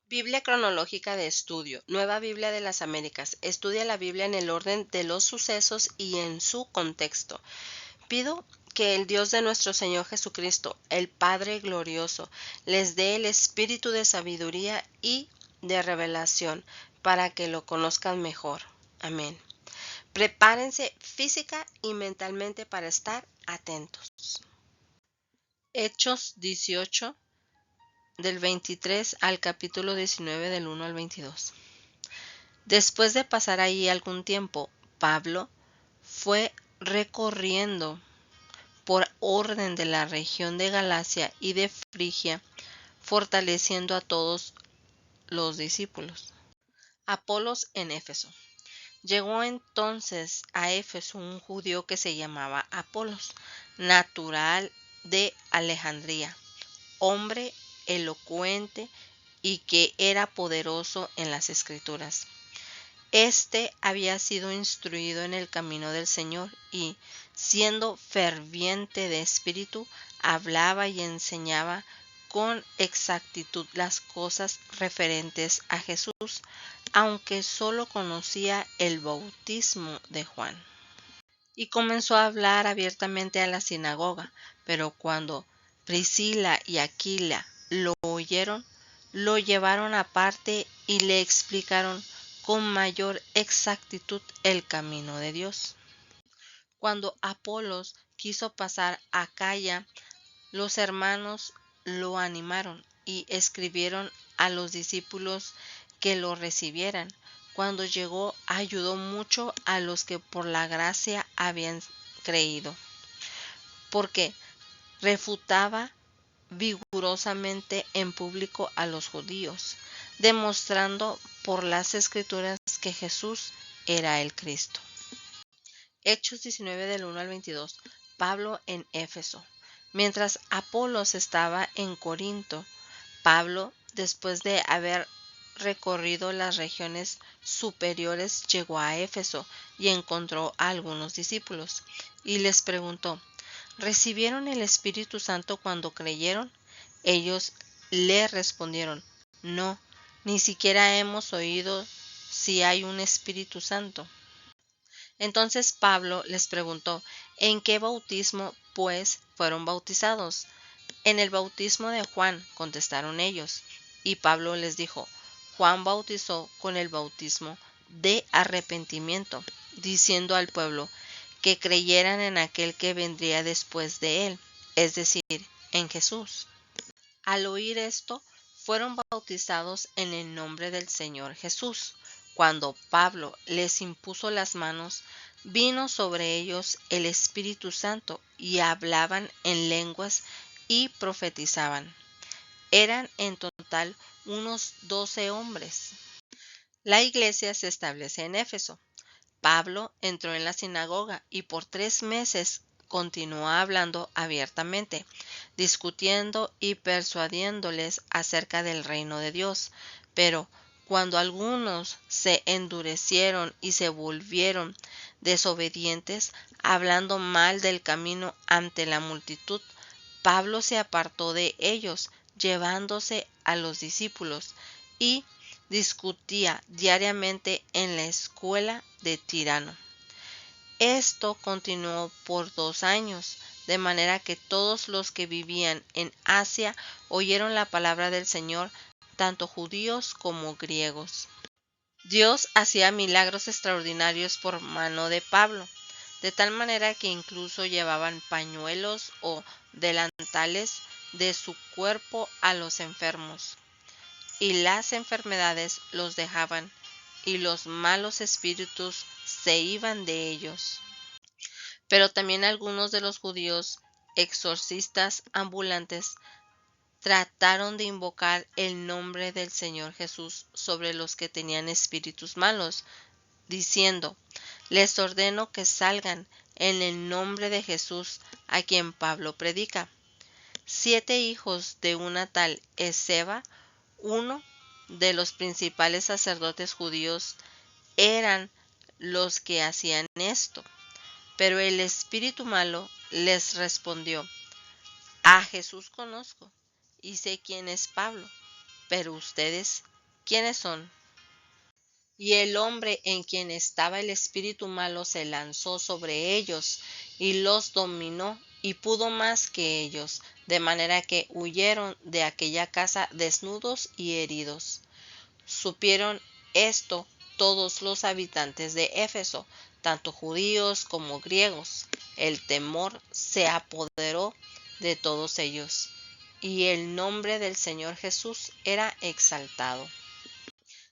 Biblia cronológica de estudio, Nueva Biblia de las Américas. Estudia la Biblia en el orden de los sucesos y en su contexto. Pido que el Dios de nuestro Señor Jesucristo, el Padre glorioso, les dé el espíritu de sabiduría y de revelación para que lo conozcan mejor. Amén. Prepárense física y mentalmente para estar atentos. Hechos 18 del 23 al capítulo 19 del 1 al 22. Después de pasar ahí algún tiempo, Pablo fue recorriendo por orden de la región de Galacia y de Frigia, fortaleciendo a todos los discípulos. Apolos en Éfeso. Llegó entonces a Éfeso un judío que se llamaba Apolos, natural de Alejandría, hombre elocuente y que era poderoso en las escrituras. Este había sido instruido en el camino del Señor y, siendo ferviente de espíritu, hablaba y enseñaba con exactitud las cosas referentes a Jesús, aunque solo conocía el bautismo de Juan. Y comenzó a hablar abiertamente a la sinagoga, pero cuando Priscila y Aquila lo oyeron, lo llevaron aparte y le explicaron con mayor exactitud el camino de Dios. Cuando Apolos quiso pasar a Acaya, los hermanos lo animaron y escribieron a los discípulos que lo recibieran. Cuando llegó, ayudó mucho a los que por la gracia habían creído, porque refutaba vigorosamente en público a los judíos, demostrando por las escrituras que Jesús era el Cristo. Hechos 19 del 1 al 22. Pablo en Éfeso. Mientras Apolos estaba en Corinto, Pablo, después de haber recorrido las regiones superiores, llegó a Éfeso y encontró a algunos discípulos y les preguntó: ¿recibieron el Espíritu Santo cuando creyeron? Ellos le respondieron: no, ni siquiera hemos oído si hay un Espíritu Santo. Entonces Pablo les preguntó: ¿en qué bautismo, pues, fueron bautizados? En el bautismo de Juan, contestaron ellos. Y Pablo les dijo: Juan bautizó con el bautismo de arrepentimiento, diciendo al pueblo que creyeran en aquel que vendría después de él, es decir, en Jesús. Al oír esto, fueron bautizados en el nombre del Señor Jesús. Cuando Pablo les impuso las manos, vino sobre ellos el Espíritu Santo y hablaban en lenguas y profetizaban. Eran en total unos 12 hombres. La iglesia se establece en Éfeso. Pablo entró en la sinagoga y por 3 meses continuó hablando abiertamente, discutiendo y persuadiéndoles acerca del reino de Dios. Pero cuando algunos se endurecieron y se volvieron desobedientes, hablando mal del camino ante la multitud, Pablo se apartó de ellos, llevándose a los discípulos, y discutía diariamente en la escuela de Tirano. Esto continuó por 2 años, de manera que todos los que vivían en Asia oyeron la palabra del Señor, tanto judíos como griegos. Dios hacía milagros extraordinarios por mano de Pablo, de tal manera que incluso llevaban pañuelos o delantales de su cuerpo a los enfermos, y las enfermedades los dejaban, y los malos espíritus se iban de ellos. Pero también algunos de los judíos exorcistas ambulantes trataron de invocar el nombre del Señor Jesús sobre los que tenían espíritus malos, diciendo: les ordeno que salgan en el nombre de Jesús a quien Pablo predica. 7 hijos de una tal Esceva, uno de los principales sacerdotes judíos, eran los que hacían esto. Pero el espíritu malo les respondió: a Jesús conozco y sé quién es Pablo, pero ustedes, ¿quiénes son? Y el hombre en quien estaba el espíritu malo se lanzó sobre ellos y los dominó y pudo más que ellos, de manera que huyeron de aquella casa desnudos y heridos. Supieron esto todos los habitantes de Éfeso, tanto judíos como griegos. El temor se apoderó de todos ellos, y el nombre del Señor Jesús era exaltado.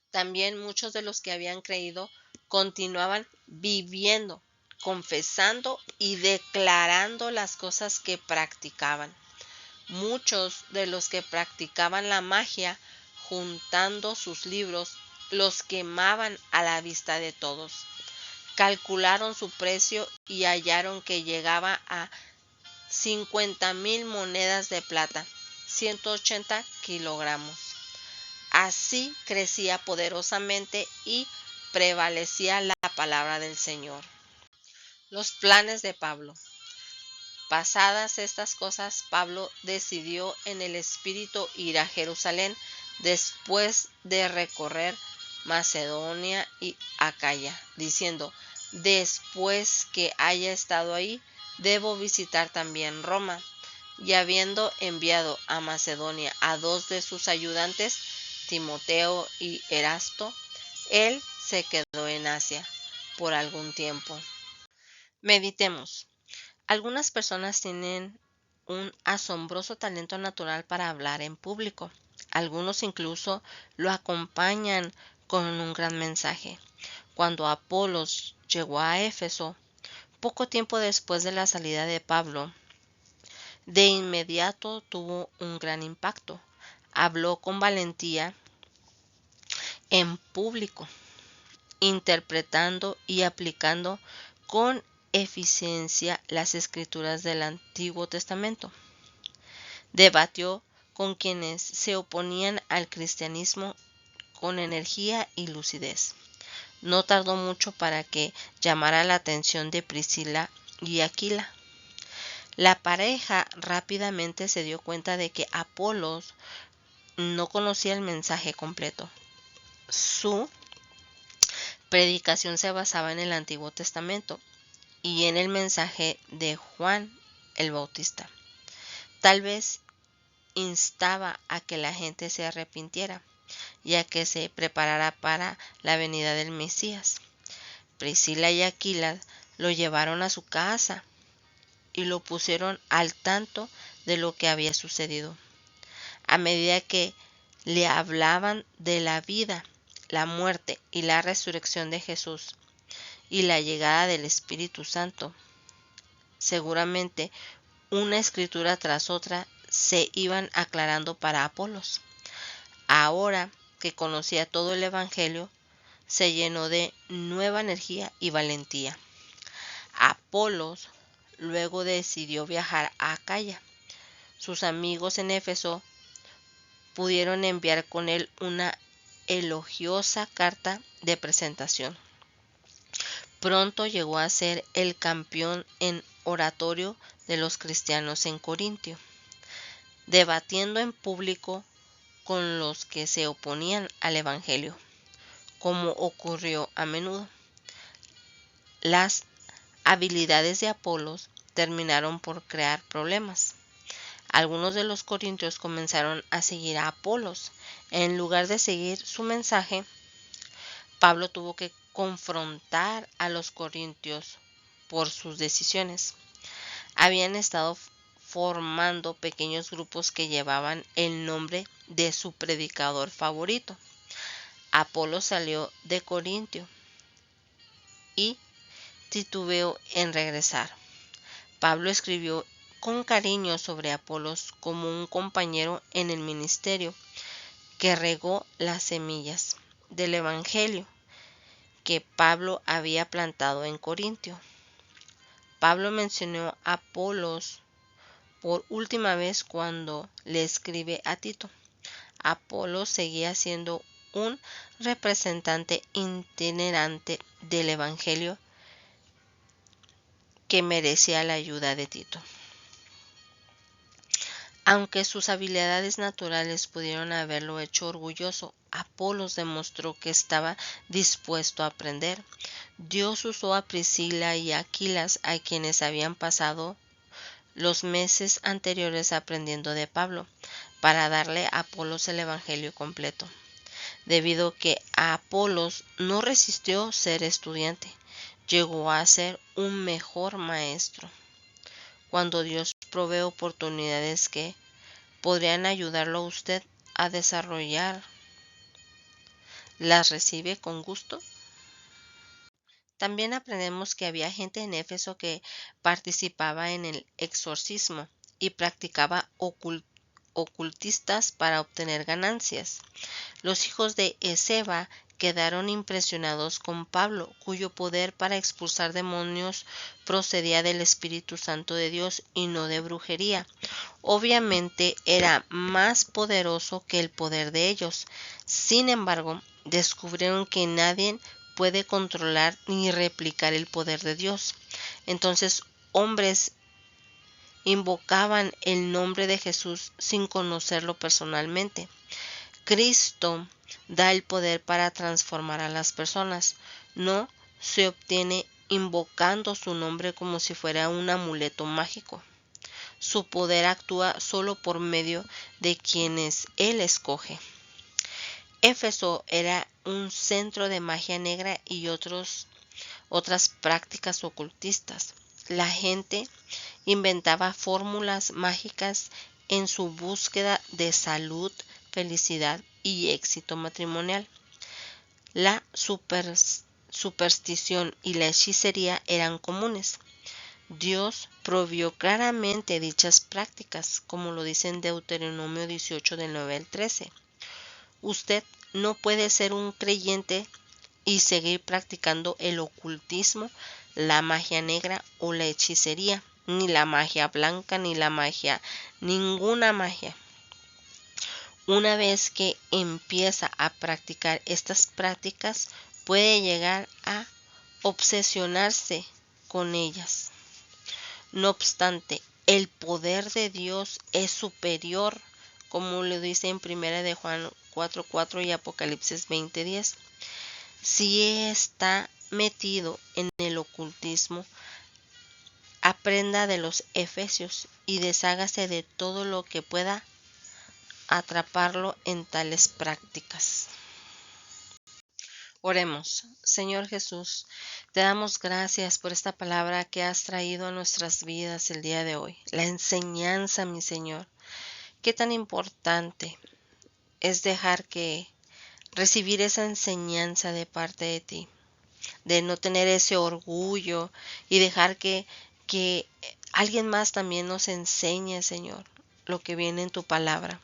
También muchos de los que habían creído continuaban viviendo, confesando y declarando las cosas que practicaban. Muchos de los que practicaban la magia, juntando sus libros, los quemaban a la vista de todos. Calcularon su precio y hallaron que llegaba a 50,000 monedas de plata, 180 kilogramos. Así crecía poderosamente y prevalecía la palabra del Señor. Los planes de Pablo. Pasadas estas cosas, Pablo decidió en el espíritu ir a Jerusalén después de recorrer Macedonia y Acaya, diciendo: después que haya estado ahí, debo visitar también Roma. Y habiendo enviado a Macedonia a 2 de sus ayudantes, Timoteo y Erasto, él se quedó en Asia por algún tiempo. Meditemos. Algunas personas tienen un asombroso talento natural para hablar en público. Algunos incluso lo acompañan con un gran mensaje. Cuando Apolos llegó a Éfeso, poco tiempo después de la salida de Pablo, de inmediato tuvo un gran impacto. Habló con valentía en público, interpretando y aplicando con eficiencia las escrituras del Antiguo Testamento. Debatió con quienes se oponían al cristianismo con energía y lucidez. No tardó mucho para que llamara la atención de Priscila y Aquila. La pareja rápidamente se dio cuenta de que Apolos no conocía el mensaje completo. Su predicación se basaba en el Antiguo Testamento y en el mensaje de Juan el Bautista. Tal vez instaba a que la gente se arrepintiera y a que se preparara para la venida del Mesías. Priscila y Aquila lo llevaron a su casa y lo pusieron al tanto de lo que había sucedido. A medida que le hablaban de la vida, la muerte y la resurrección de Jesús y la llegada del Espíritu Santo, seguramente una escritura tras otra se iban aclarando para Apolos. Ahora que conocía todo el Evangelio, se llenó de nueva energía y valentía. Apolos luego decidió viajar a Acaya. Sus amigos en Éfeso pudieron enviar con él una elogiosa carta de presentación. Pronto llegó a ser el campeón en oratorio de los cristianos en Corintio, debatiendo en público con los que se oponían al Evangelio, como ocurrió a menudo. Las habilidades de Apolos terminaron por crear problemas. Algunos de los corintios comenzaron a seguir a Apolos. En lugar de seguir su mensaje, Pablo tuvo que confrontar a los corintios por sus decisiones. Habían estado formando pequeños grupos que llevaban el nombre de su predicador favorito. Apolo salió de Corintio y titubeó en regresar. Pablo escribió con cariño sobre Apolos como un compañero en el ministerio que regó las semillas del Evangelio que Pablo había plantado en Corintio. Pablo mencionó a Apolos por última vez cuando le escribe a Tito. Apolos seguía siendo un representante itinerante del Evangelio que merecía la ayuda de Tito. Aunque sus habilidades naturales pudieron haberlo hecho orgulloso, Apolos demostró que estaba dispuesto a aprender. Dios usó a Priscila y a Aquilas, a quienes habían pasado los meses anteriores aprendiendo de Pablo, para darle a Apolos el Evangelio completo. Debido a que Apolos no resistió ser estudiante, llegó a ser un mejor maestro. Cuando Dios provee oportunidades que podrían ayudarlo a usted a desarrollar, ¿las recibe con gusto? También aprendemos que había gente en Éfeso que participaba en el exorcismo y practicaba ocultistas para obtener ganancias. Los hijos de Esceva quedaron impresionados con Pablo, cuyo poder para expulsar demonios procedía del Espíritu Santo de Dios y no de brujería. Obviamente era más poderoso que el poder de ellos. Sin embargo, descubrieron que nadie puede controlar ni replicar el poder de Dios. Entonces, hombres invocaban el nombre de Jesús sin conocerlo personalmente. Cristo da el poder para transformar a las personas. No se obtiene invocando su nombre como si fuera un amuleto mágico. Su poder actúa solo por medio de quienes Él escoge. Éfeso era un centro de magia negra y otras prácticas ocultistas. La gente inventaba fórmulas mágicas en su búsqueda de salud, felicidad y éxito matrimonial. La superstición y la hechicería eran comunes. Dios prohibió claramente dichas prácticas, como lo dice en Deuteronomio 18 del 9 al 13. Usted no puede ser un creyente y seguir practicando el ocultismo, la magia negra o la hechicería, ni la magia blanca, ni la magia, ninguna magia. Una vez que empieza a practicar estas prácticas, puede llegar a obsesionarse con ellas. No obstante, el poder de Dios es superior, como lo dice en 1 de Juan 4:4 y Apocalipsis 20:10. Si está metido en el ocultismo, aprenda de los efesios y deshágase de todo lo que pueda atraparlo en tales prácticas. Oremos. Señor Jesús, te damos gracias por esta palabra que has traído a nuestras vidas el día de hoy. La enseñanza, mi Señor. Qué tan importante es recibir esa enseñanza de parte de ti, de no tener ese orgullo y dejar que alguien más también nos enseñe, Señor, lo que viene en tu palabra.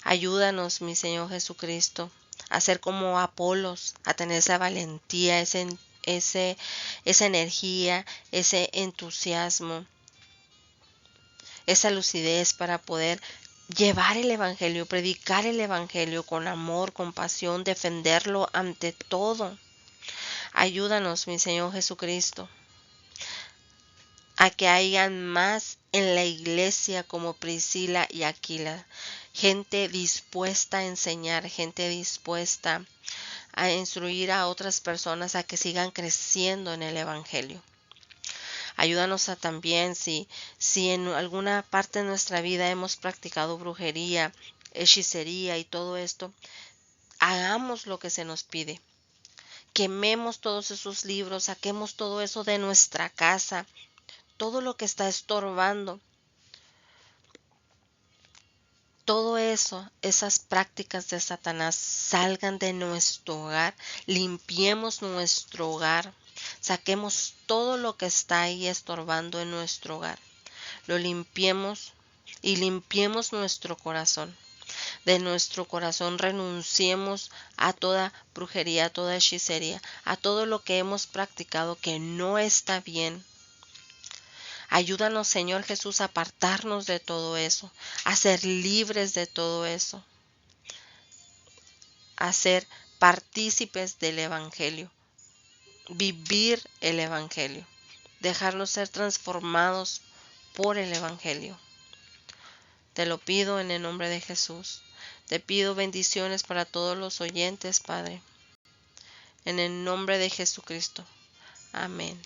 Ayúdanos, mi Señor Jesucristo, a ser como Apolos, a tener esa valentía, esa energía, ese entusiasmo, esa lucidez para poder llevar el Evangelio, predicar el Evangelio con amor, con pasión, defenderlo ante todo. Ayúdanos, mi Señor Jesucristo, a que hayan más en la iglesia como Priscila y Aquila, gente dispuesta a enseñar, gente dispuesta a instruir a otras personas a que sigan creciendo en el Evangelio. Ayúdanos a también si en alguna parte de nuestra vida hemos practicado brujería, hechicería y todo esto, hagamos lo que se nos pide. Quememos todos esos libros, saquemos todo eso de nuestra casa, todo lo que está estorbando. Todo eso, esas prácticas de Satanás salgan de nuestro hogar, limpiemos nuestro hogar, saquemos todo lo que está ahí estorbando en nuestro hogar, lo limpiemos y limpiemos nuestro corazón. De nuestro corazón renunciemos a toda brujería, a toda hechicería, a todo lo que hemos practicado que no está bien. Ayúdanos, Señor Jesús, a apartarnos de todo eso, a ser libres de todo eso, a ser partícipes del Evangelio, vivir el Evangelio, dejarnos ser transformados por el Evangelio. Te lo pido en el nombre de Jesús. Te pido bendiciones para todos los oyentes, Padre. En el nombre de Jesucristo. Amén.